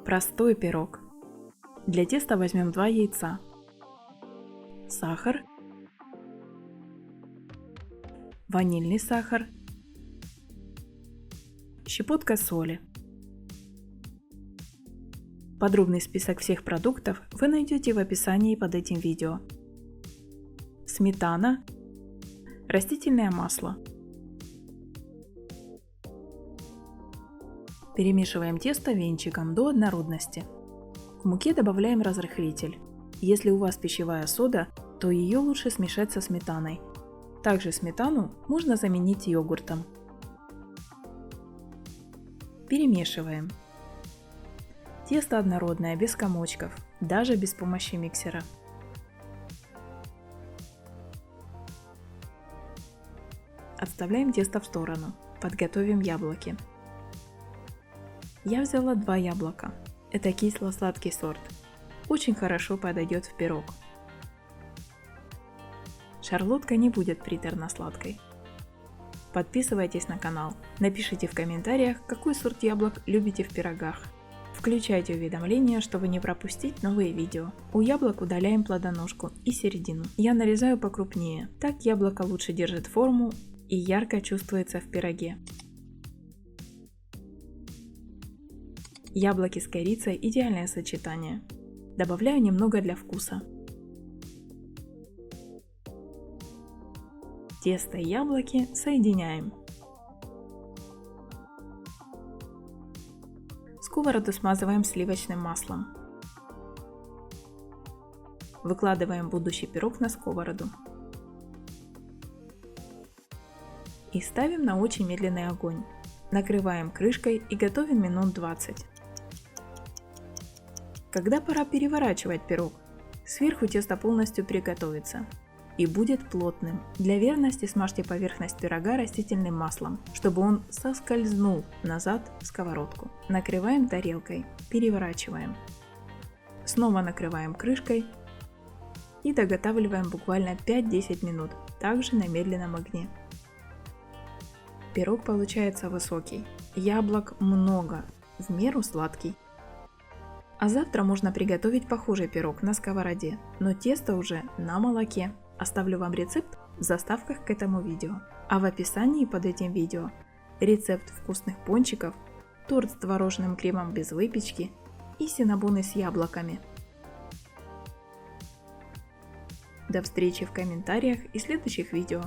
Простой пирог. Для теста возьмем 2 яйца, сахар, ванильный сахар, щепотка соли. Подробный список всех продуктов вы найдете в описании под этим видео. Сметана, растительное масло. Перемешиваем тесто венчиком до однородности. К муке добавляем разрыхлитель. Если у вас пищевая сода, то ее лучше смешать со сметаной. Также сметану можно заменить йогуртом. Перемешиваем. Тесто однородное, без комочков, даже без помощи миксера. Отставляем тесто в сторону. Подготовим яблоки. Я взяла 2 яблока. Это кисло-сладкий сорт. Очень хорошо подойдет в пирог. Шарлотка не будет приторно-сладкой. Подписывайтесь на канал. Напишите в комментариях, какой сорт яблок любите в пирогах. Включайте уведомления, чтобы не пропустить новые видео. У яблок удаляем плодоножку и середину. Я нарезаю покрупнее. Так яблоко лучше держит форму и ярко чувствуется в пироге. Яблоки с корицей – идеальное сочетание. Добавляю немного для вкуса. Тесто и яблоки соединяем. Сковороду смазываем сливочным маслом. Выкладываем будущий пирог на сковороду. И ставим на очень медленный огонь. Накрываем крышкой и готовим минут 20. Когда пора переворачивать пирог, сверху тесто полностью приготовится и будет плотным. Для верности смажьте поверхность пирога растительным маслом, чтобы он соскользнул назад в сковородку. Накрываем тарелкой, переворачиваем. Снова накрываем крышкой и доготавливаем буквально 5-10 минут, также на медленном огне. Пирог получается высокий, яблок много, в меру сладкий. А завтра можно приготовить похожий пирог на сковороде, но тесто уже на молоке. Оставлю вам рецепт в заставках к этому видео. А в описании под этим видео рецепт вкусных пончиков, торт с творожным кремом без выпечки и синнабоны с яблоками. До встречи в комментариях и следующих видео.